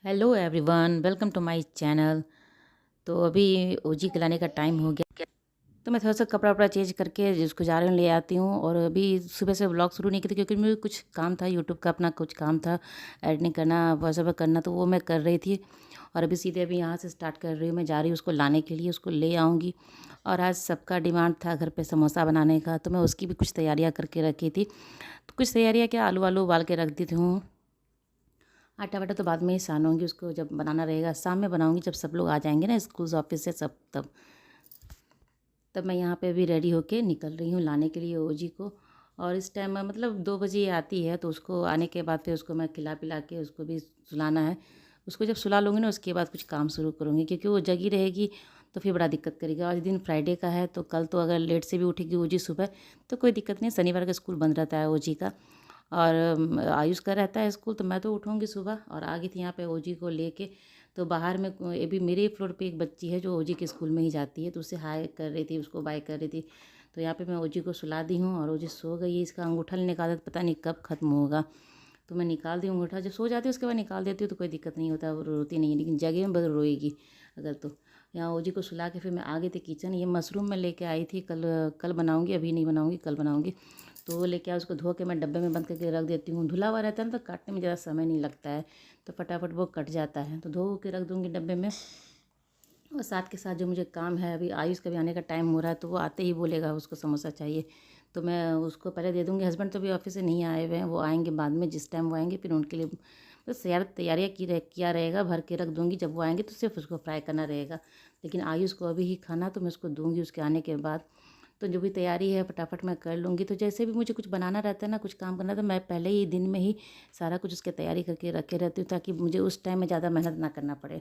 Hello everyone, welcome to my channel. तो अभी ओजी खिलाने का टाइम हो गया, तो मैं थोड़ा सा कपड़ा वपड़ा चेंज करके जिसको जा रहे हैं ले आती हूँ। और अभी सुबह से व्लॉग शुरू नहीं किया क्योंकि मुझे कुछ काम था, यूट्यूब का अपना कुछ काम था, एडिटिंग करना, वॉइस ओवर करना, तो वो मैं कर रही थी। और अभी सीधे अभी यहाँ से स्टार्ट कर रही हूँ, मैं जा रही हूँ उसको लाने के लिए, उसको ले आऊँगी। और आज सबका डिमांड था घर पे समोसा बनाने का, तो मैं उसकी भी कुछ तैयारियाँ करके रखी थी। तो कुछ तैयारियाँ क्या, आलू वालू उबाल के रख दी थी हूँ। आटा वाटा तो बाद में ही सानूंगी, उसको जब बनाना रहेगा शाम में बनाऊंगी, जब सब लोग आ जाएंगे ना स्कूल से ऑफिस से सब, तब मैं यहाँ पे भी रेडी होके निकल रही हूँ लाने के लिए ओजी को। और इस टाइम मतलब 2 बजे आती है, तो उसको आने के बाद फिर उसको मैं खिला पिला के उसको भी सुलाना है। उसको जब सुला लूँगी ना उसके बाद कुछ काम शुरू करूँगी, क्योंकि वो जगी रहेगी तो फिर बड़ा दिक्कत करेगी। आज दिन फ्राइडे का है, तो कल तो अगर लेट से भी उठेगी ओजी सुबह तो कोई दिक्कत नहीं, शनिवार का स्कूल बंद रहता है ओजी का। और आयुष का रहता है स्कूल, तो मैं तो उठूँगी सुबह। और आ गई थी यहाँ पे ओजी को लेके। तो बाहर में ये भी मेरे फ्लोर पे एक बच्ची है जो ओजी के स्कूल में ही जाती है, तो उससे हाय कर रही थी, उसको बाय कर रही थी। तो यहाँ पे मैं ओजी को सुला दी हूँ और ओजी सो गई है। इसका अंगूठा लेने का आदत पता नहीं कब ख़त्म होगा, तो मैं निकाल दी अंगूठा, जब सो जाती है उसके बाद निकाल देती हूँ, तो कोई दिक्कत नहीं होता, वो रोती नहीं है। लेकिन जगह में बदल रोएगी अगर तो। यहाँ ओजी को सुला के फिर मैं आ गई थी किचन। ये मशरूम मैं लेके आई थी, कल कल बनाऊँगी, अभी नहीं बनाऊँगी, कल बनाऊँगी। तो वो लेके आओ, उसको धो के मैं डब्बे में बंद करके रख देती हूँ। धुला हुआ रहता है ना, तो काटने में ज़्यादा समय नहीं लगता है, तो फटाफट वो कट जाता है। तो धो के रख दूँगी डब्बे में। और साथ के साथ जो मुझे काम है, अभी आयुष का भी आने का टाइम हो रहा है, तो वो आते ही बोलेगा उसको समोसा चाहिए, तो मैं उसको पहले दे दूँगी। हस्बैंड तो अभी ऑफिस से नहीं आए हुए हैं, वो आएंगे बाद में, जिस टाइम वो आएंगे फिर उनके लिए बस यार तैयारियाँ किया रहेगा, भर के रख दूँगी। जब वो आएंगे तो सिर्फ उसको फ्राई करना रहेगा। लेकिन आयुष को अभी ही खाना, तो मैं उसको दूँगी उसके आने के बाद। तो जो भी तैयारी है फटाफट मैं कर लूँगी। तो जैसे भी मुझे कुछ बनाना रहता है ना, कुछ काम करना, तो मैं पहले ही दिन में ही सारा कुछ उसकी तैयारी करके रखे रहती हूँ, ताकि मुझे उस टाइम में ज़्यादा मेहनत ना करना पड़े।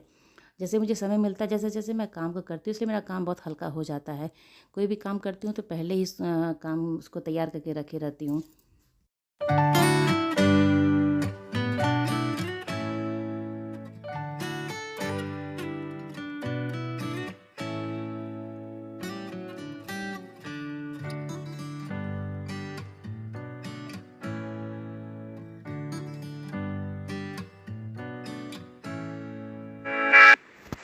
जैसे मुझे समय मिलता है, जैसे जैसे मैं काम को करती हूँ, इसलिए मेरा काम बहुत हल्का हो जाता है। कोई भी काम करती हूँ तो पहले ही काम उसको तैयार करके रखे रहती हूँ।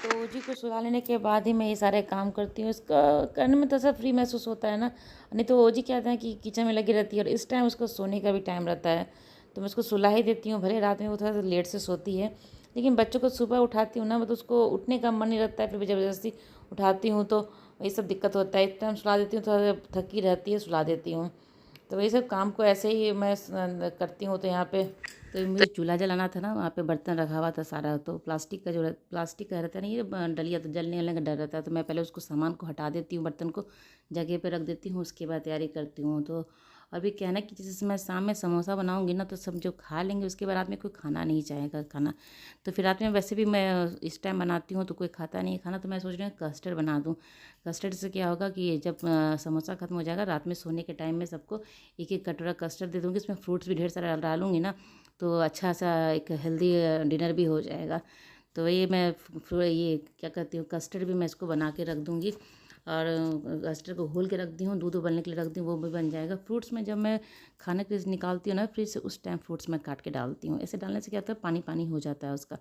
तो जी को सुला लेने के बाद ही मैं ये सारे काम करती हूँ। इसका करने में तो सब फ्री महसूस होता है ना। नहीं तो ओजी क्या है कि किचन में लगी रहती है, और इस टाइम उसको सोने का भी टाइम रहता है, तो मैं उसको सुला ही देती हूँ। भले रात में वो थोड़ा सा लेट से सोती है, लेकिन बच्चों को सुबह उठाती हूँ ना, मतलब उसको उठने का मन नहीं रहता है, फिर ज़बरदस्ती उठाती हूँ तो ये सब दिक्कत होता है। एक टाइम सुला देती हूँ, थोड़ा थकी रहती है, सुला देती हूँ। तो वही सब काम को ऐसे ही मैं करती हूँ। तो यहाँ पे तो मुझे चूल्हा जलाना था ना, वहाँ पे बर्तन रखा हुआ था सारा, तो प्लास्टिक का रहता है ना ये डलिया, तो जलने वलने का डर रहता है, तो मैं पहले उसको सामान को हटा देती हूँ, बर्तन को जगह पे रख देती हूँ, उसके बाद तैयारी करती हूँ। तो अभी क्या है ना कि जैसे मैं शाम में समोसा बनाऊँगी ना, तो सब जो खा लेंगे, उसके बाद रात में कोई खाना नहीं चाहेगा खाना। तो फिर रात में वैसे भी मैं इस टाइम बनाती हूँ तो कोई खाता नहीं है खाना, तो मैं सोच रही हूँ कस्टर्ड बना दूँ। कस्टर्ड से क्या होगा कि जब समोसा खत्म हो जाएगा, रात में सोने के टाइम में सबको एक एक कटोरा कस्टर्ड दे दूँगी। इसमें फ्रूट्स भी ढेर सारा डालूँगी ना, तो अच्छा सा एक हेल्दी डिनर भी हो जाएगा। तो ये मैं ये क्या कहती हूँ, कस्टर्ड भी मैं इसको बना के रख दूँगी। और कस्टर्ड को घोल के रख दी हूँ, दूध उबलने के लिए रख दी हूँ, वो भी बन जाएगा। फ्रूट्स में जब मैं खाने के लिए निकालती हूँ ना फ्रिज से, उस टाइम फ्रूट्स मैं काट के डालती हूँ। ऐसे डालने से क्या होता है, पानी पानी हो जाता है उसका।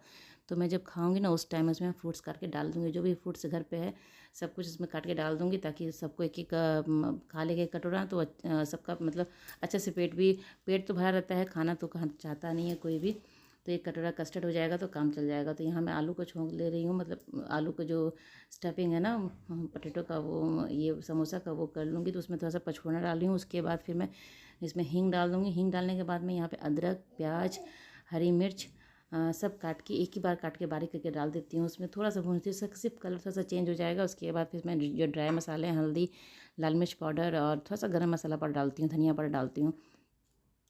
तो मैं जब खाऊंगी ना उस टाइम उसमें फ्रूट्स काट के डाल दूँगी, जो भी फ्रूट्स घर पे है सब कुछ इसमें काट के डाल दूँगी, ताकि सबको एक एक खा लेंगे कटोरा, तो सबका मतलब अच्छे से पेट तो भरा रहता है, खाना तो कहाँ चाहता नहीं है कोई भी। तो एक कटोरा कस्टर्ड हो जाएगा तो काम चल जाएगा। तो यहाँ मैं आलू को छोंक ले रही हूँ, मतलब आलू का जो स्टफिंग है ना पटेटो का, वो ये समोसा का वो कर लूँगी। तो उसमें थोड़ा सा पचफोड़ा डाल रही हूँ, उसके बाद फिर मैं इसमें हींग डाल दूँगी। हींग डालने के बाद मैं यहाँ पे अदरक, प्याज, हरी मिर्च सब काट के एक ही बार काट के बारीक करके डाल देती हूँ। उसमें थोड़ा सा भूनती हूँ, सिर्फ कलर थोड़ा सा चेंज हो जाएगा। उसके बाद फिर मैं जो ड्राई मसाले हैं, हल्दी, लाल मिर्च पाउडर और थोड़ा सा गरम मसाला पाउडर डालती हूँ, धनिया पाउडर डालती हूँ।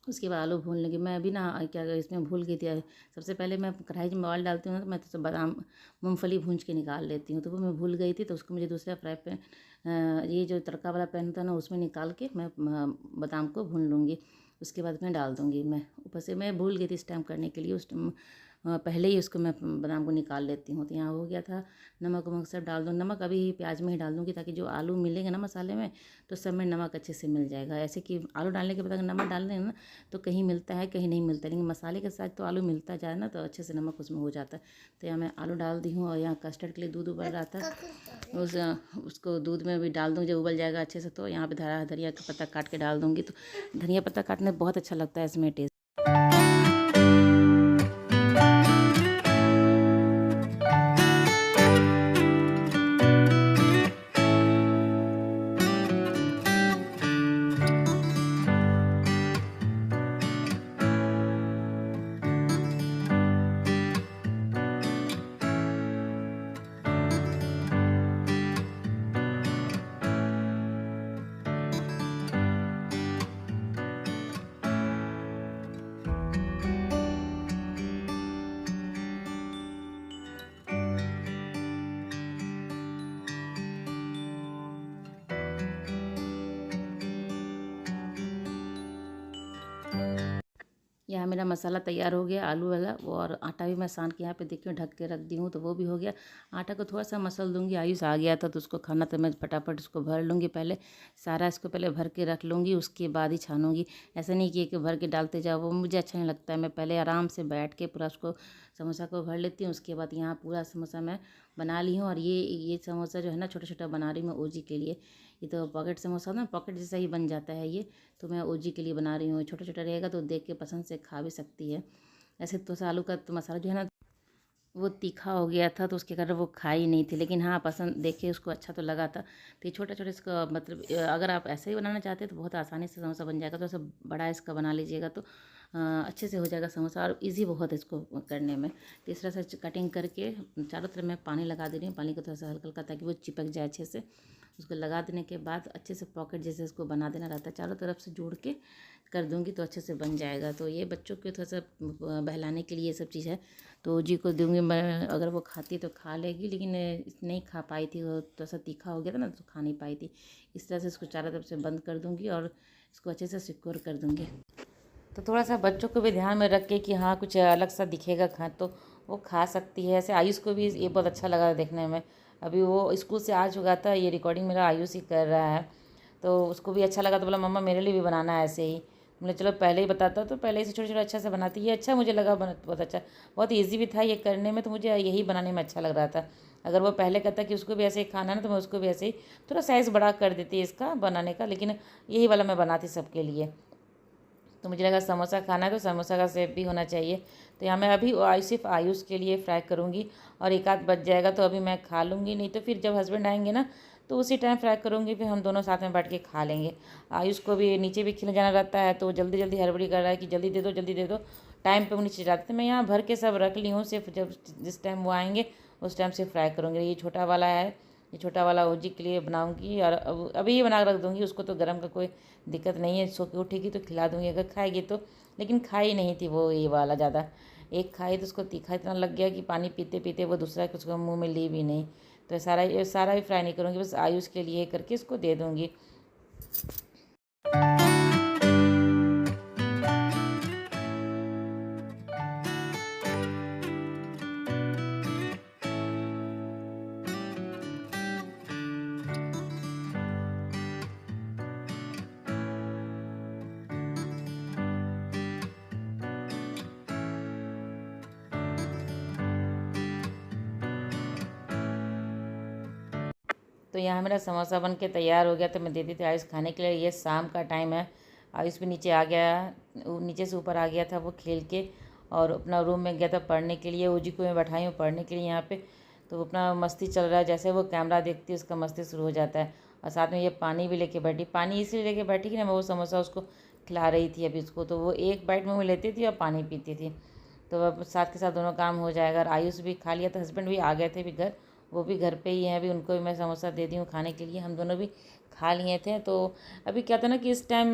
उसके बाद आलू भून लगी। मैं अभी ना क्या इसमें भूल गई थी, सबसे पहले मैं कढ़ाई में ऑयल डालती हूँ ना, तो मैं तो सब बादाम मूंगफली भून के निकाल लेती हूँ, तो वो मैं भूल गई थी। तो उसको मुझे दूसरा फ्राई पैन, ये जो तड़का वाला पैन होता है ना, उसमें निकाल के मैं बादाम को भून लूँगी। उसके बाद मैं डाल दूँगी। मैं ऊपर से मैं भूल गई थी इस टाइम करने के लिए, उस टाइम पहले ही उसको मैं बादाम को निकाल लेती हूँ। तो यहाँ हो गया था, नमक वमक सब डाल दूँ। नमक अभी प्याज में ही डाल दूँगी ताकि जो आलू मिलेंगे ना मसाले में तो सब में नमक अच्छे से मिल जाएगा। ऐसे कि आलू डालने के बाद अगर नमक डाल दें ना तो कहीं मिलता है कहीं नहीं मिलता, लेकिन मसाले के साथ तो आलू मिलता जाए ना तो अच्छे से नमक उसमें हो जाता है। तो यहाँ मैं आलू डाल दी हूँ और यहाँ कस्टर्ड के लिए दूध उबल रहा था, उसको दूध में भी डाल दूँ। जब उबल जाएगा अच्छे से तो यहाँ पे धनिया का पत्ता काट के डाल दूँगी। तो धनिया पत्ता काटने बहुत अच्छा लगता है इसमें टेस्ट। यहाँ मेरा मसाला तैयार हो गया आलू वाला, और आटा भी मैं सान के यहाँ पे देखिए ढक के रख दी हूँ, तो वो भी हो गया। आटा को थोड़ा सा मसल दूँगी। आयुष आ गया था तो उसको खाना, तो मैं फटाफट उसको भर लूँगी। पहले सारा इसको पहले भर के रख लूँगी, उसके बाद ही छानूँगी। ऐसा नहीं कि भर के डालते जाओ, वो मुझे अच्छा नहीं लगता है। मैं पहले आराम से बैठ के पूरा उसको समोसा को भर लेती हूँ। उसके बाद यहाँ पूरा समोसा मैं बना ली हूँ। और ये समोसा जो है ना छोटा छोटा बना रही हूँ मैं ओजी के लिए। ये तो पॉकेट समोसा ना पॉकेट जैसा ही बन जाता है ये, तो मैं ओजी के लिए बना रही हूँ। छोटा छोटा रहेगा तो देख के पसंद से खा भी सकती है। ऐसे तो आलू का तो मसाला जो है ना वो तीखा हो गया था तो उसके कारण वो खाई नहीं थी, लेकिन हाँ पसंद देखे उसको अच्छा तो लगा था। तो ये छोटा छोटा इसका मतलब अगर आप ऐसे ही बनाना चाहते हैं तो बहुत आसानी से समोसा बन जाएगा। तो ऐसा बड़ा इसका बना लीजिएगा तो अच्छे से हो जाएगा समोसा, और इजी बहुत है इसको करने में। तो इस तरह से कटिंग करके चारों तरफ मैं पानी लगा दे रही हूँ, पानी को थोड़ा सा हल्का हल्का ताकि वो चिपक जाए अच्छे से। उसको लगा देने के बाद अच्छे से पॉकेट जैसे इसको बना देना रहता है, चारों तरफ से जोड़ के कर दूंगी तो अच्छे से बन जाएगा। तो ये बच्चों को थोड़ा सा बहलाने के लिए ये सब चीज़ है, तो जी को दूंगी मैं। अगर वो खाती तो खा लेगी, लेकिन नहीं खा पाई थी, वो थोड़ा सा तीखा हो गया था ना तो खा नहीं पाई थी। इस तरह से इसको चारों तरफ से बंद कर दूंगी और इसको अच्छे से सिक्योर कर दूंगी। तो थोड़ा सा बच्चों को भी ध्यान में रख के कि हाँ कुछ अलग सा दिखेगा खा तो वो खा सकती है। ऐसे आयुष को भी ये बहुत अच्छा लगा देखने में। अभी वो स्कूल से आ चुका था, ये रिकॉर्डिंग मेरा आयुष ही कर रहा है, तो उसको भी अच्छा लगा। तो बोला मम्मा मेरे लिए भी बनाना है ऐसे ही। बोले चलो पहले ही बताता, तो पहले ही से छोटा छोटा अच्छा से बनाती है। अच्छा मुझे लगा बहुत अच्छा, बहुत ईजी भी था ये करने में, तो मुझे यही बनाने में अच्छा लग रहा था। अगर वो पहले कहता कि उसको भी ऐसे ही खाना ना तो मैं उसको भी ऐसे ही थोड़ा साइज़ बड़ा कर देती इसका बनाने का, लेकिन यही वाला मैं बनाती सबके लिए। तो मुझे लगा समोसा खाना है तो समोसा का शेप भी होना चाहिए। तो यहाँ मैं अभी सिर्फ आयुष के लिए फ्राई करूँगी, और एक आध बच जाएगा तो अभी मैं खा लूँगी, नहीं तो फिर जब हस्बैंड आएंगे ना तो उसी टाइम फ्राई करूँगी, फिर हम दोनों साथ में बैठ के खा लेंगे। आयुष को भी नीचे भी खिलने जाना रहता है, तो वो जल्दी जल्दी हड़बड़ी कर रहा है कि जल्दी दे दो जल्दी दे दो। टाइम पे वो नीचे जाते थे, मैं यहाँ भर के सब रख ली हूँ, सिर्फ जब जिस टाइम वो आएंगे उस टाइम से फ्राई करूँगी। ये छोटा वाला है, ये छोटा वाला ओजी के लिए बनाऊंगी, और अभी ही बना रख दूँगी। उसको तो गर्म का कोई दिक्कत नहीं है, सो के उठेगी तो खिला दूँगी अगर खाएगी तो। लेकिन खाई नहीं थी वो ये वाला ज़्यादा, एक खाई तो उसको तीखा इतना लग गया कि पानी पीते पीते वो दूसरा कुछ मुँह में ली भी नहीं। तो सारा भी फ्राई नहीं करूँगी, बस आयुष के लिए करके इसको दे दूँगी। तो यहाँ मेरा समोसा बन के तैयार हो गया, तो मैं दे दी थी आयुष खाने के लिए। ये शाम का टाइम है, आयुष भी नीचे आ गया, नीचे से ऊपर आ गया था वो खेल के, और अपना रूम में गया था पढ़ने के लिए। ओजी को मैं बैठाई हूँ पढ़ने के लिए यहाँ पे, तो अपना मस्ती चल रहा है। जैसे वो कैमरा देखती है उसका मस्ती शुरू हो जाता है। और साथ में ये पानी भी लेके बैठी, पानी इसलिए लेके बैठी कि ना मैं वो समोसा उसको खिला रही थी अभी उसको, तो वो एक बाइट मुँह में लेती थी और पानी पीती थी। तो अब साथ के साथ दोनों काम हो जाएगा। और आयुष भी खा लिया था, हस्बैंड भी आ गए थे भी घर, वो भी घर पे ही हैं अभी, उनको भी मैं समोसा दे दी हूँ खाने के लिए। हम दोनों भी खा लिए थे। तो अभी क्या था ना कि इस टाइम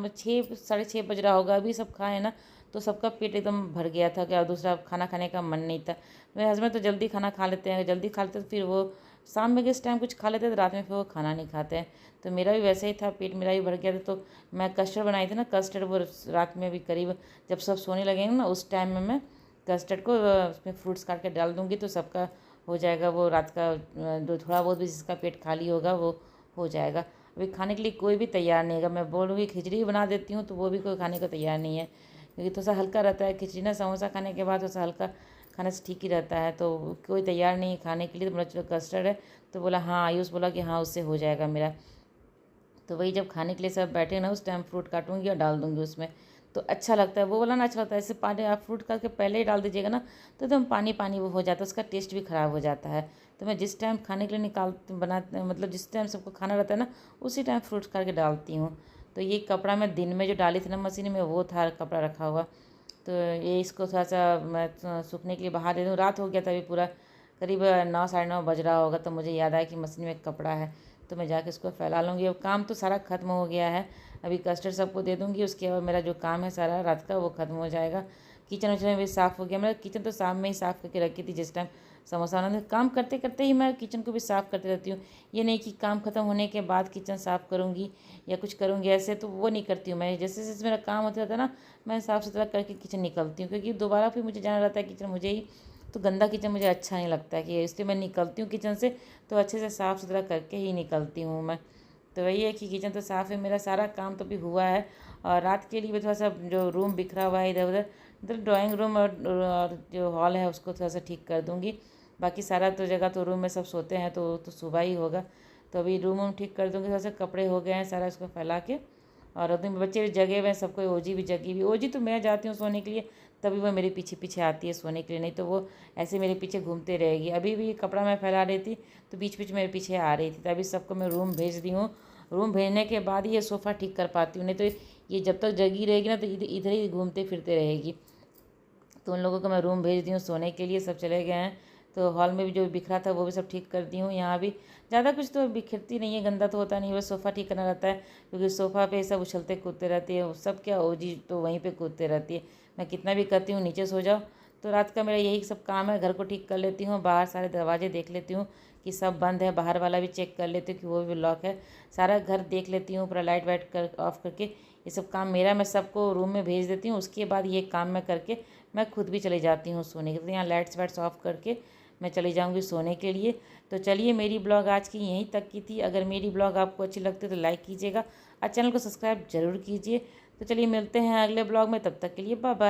6 साढ़े 6 बज रहा होगा, अभी सब खाए ना तो सबका पेट एकदम भर गया था, क्या दूसरा खाना खाने का मन नहीं था। मेरे हस्बैंड तो जल्दी खाना खा लेते हैं, जल्दी खा लेते तो फिर वो शाम में किस टाइम कुछ खा लेते तो रात में फिर वो खाना नहीं खाते हैं। तो मेरा भी वैसे ही था, पेट मेरा भी भर गया था। तो मैं कस्टर्ड बनाई थी ना, कस्टर्ड वो रात में भी करीब जब सब सोने लगेंगे ना उस टाइम में मैं कस्टर्ड को उसमें फ्रूट्स काट के डाल दूँगी तो सबका हो जाएगा। वो रात का जो थोड़ा बहुत भी जिसका पेट खाली होगा वो हो जाएगा। अभी खाने के लिए कोई भी तैयार नहीं है। अगर मैं बोलूँगी खिचड़ी बना देती हूँ तो वो भी कोई खाने को तैयार नहीं है, क्योंकि थोड़ा सा हल्का रहता है खिचड़ी ना। समोसा खाने के बाद थोड़ा सा हल्का खाने से ठीक ही रहता है, तो कोई तैयार नहीं है खाने के लिए। तो बोला चलो कस्टर्ड है, तो बोला हाँ, आयुष बोला कि हाँ उससे हो जाएगा मेरा। तो वही जब खाने के लिए सब बैठे ना उस टाइम फ्रूट काटूंगी और डाल दूंगी उसमें, तो अच्छा लगता है। वो वाला ना अच्छा लगता है। ऐसे पानी आप फ्रूट काट के पहले ही डाल दीजिएगा ना तो एकदम पानी पानी वो हो जाता है, उसका टेस्ट भी ख़राब हो जाता है। तो मैं जिस टाइम खाने के लिए मतलब जिस टाइम सबको खाना रहता है ना उसी टाइम फ्रूट्स काट के डालती हूँ। तो ये कपड़ा मैं दिन में जो डाली थी ना मशीन में, वो था कपड़ा रखा हुआ। तो ये इसको थोड़ा सा मैं सूखने के लिए बाहर दे दूँ। रात हो गया था अभी पूरा, करीब 9 साढ़े 9 बज रहा होगा, तो मुझे याद आया कि मशीन में कपड़ा है, तो मैं जाके इसको फैला लूँगी। अब काम तो सारा ख़त्म हो गया है। अभी कस्टर्ड सबको दे दूँगी, उसके बाद मेरा जो काम है सारा रात का वो ख़त्म हो जाएगा। किचन विचन भी साफ़ हो गया। मेरा किचन तो शाम में ही साफ़ करके रखी थी जिस टाइम समोसा बनाना। काम करते करते ही मैं किचन को भी साफ़ करती रहती हूँ। ये नहीं कि काम ख़त्म होने के बाद किचन साफ़ करूँगी या कुछ करूँगी, ऐसे तो वो नहीं करती हूँ मैं। जैसे जैसे मेरा काम होता रहता है ना, मैं साफ़ सुथरा करके किचन निकलती हूँ, क्योंकि दोबारा फिर मुझे जाना रहता है किचन मुझे ही। तो गंदा किचन मुझे अच्छा नहीं लगता है, कि इसलिए मैं निकलती हूँ किचन से तो अच्छे से साफ़ सुथरा करके ही निकलती हूँ मैं। तो वही है कि किचन तो साफ़ है, मेरा सारा काम तो भी हुआ है। और रात के लिए भी थोड़ा सा जो रूम बिखरा हुआ है इधर उधर, मतलब ड्राइंग रूम और जो हॉल है उसको थोड़ा सा ठीक कर दूँगी। बाकी सारा तो जगह तो रूम में सब सोते हैं तो सुबह ही होगा। तो अभी रूम वूम ठीक कर दूँगी। थोड़ा सा कपड़े हो गए हैं सारा इसको फैला के, और उतने बच्चे भी जगे हुए हैं, सबको। ओजी भी जगी हुई। ओजी तो मैं जाती हूँ सोने के लिए तभी वो मेरे पीछे पीछे आती है सोने के लिए, नहीं तो वो ऐसे मेरे पीछे घूमते रहेगी। अभी भी कपड़ा मैं फैला रही थी तो बीच बीच मेरे पीछे आ रही थी, तभी सबको मैं रूम भेज दी हूँ। रूम भेजने के बाद ही ये सोफ़ा ठीक कर पाती हूँ, नहीं तो ये जब तक जगी रहेगी ना तो इधर ही घूमते फिरते रहेगी। तो उन लोगों को मैं रूम भेज दी हूँ सोने के लिए, सब चले गए हैं। तो हॉल में भी जो बिखरा था वो भी सब ठीक कर दी हूँ। यहाँ भी ज़्यादा कुछ तो बिखरती नहीं है, गंदा तो होता नहीं है, बस सोफ़ा ठीक करना रहता है, क्योंकि सोफ़ा पे सब उछलते कूदते रहती है सब। क्या ओजी तो वहीं पे कूदते रहती है, मैं कितना भी कहती हूँ नीचे सो जाओ। तो रात का मेरा यही सब काम है। घर को ठीक कर लेती हूँ, बाहर सारे दरवाजे देख लेती हूँ कि सब बंद है, बाहर वाला भी चेक कर लेती हूँ कि वो भी लॉक है। सारा घर देख लेती हूँ, पूरा लाइट वाइट कर ऑफ करके। ये सब काम मेरा, मैं सबको रूम में भेज देती हूँ। उसके बाद ये काम मैं करके मैं खुद भी चली जाती हूँ सोने के लिए। तो यहाँ लाइट्स वाइट्स ऑफ करके मैं चली जाऊँगी सोने के लिए। तो चलिए, मेरी ब्लॉग आज की यहीं तक की थी। अगर मेरी ब्लॉग आपको अच्छी लगती है तो लाइक कीजिएगा और चैनल को सब्सक्राइब जरूर कीजिए। तो चलिए मिलते हैं अगले ब्लॉग में, तब तक के लिए बाय बाय।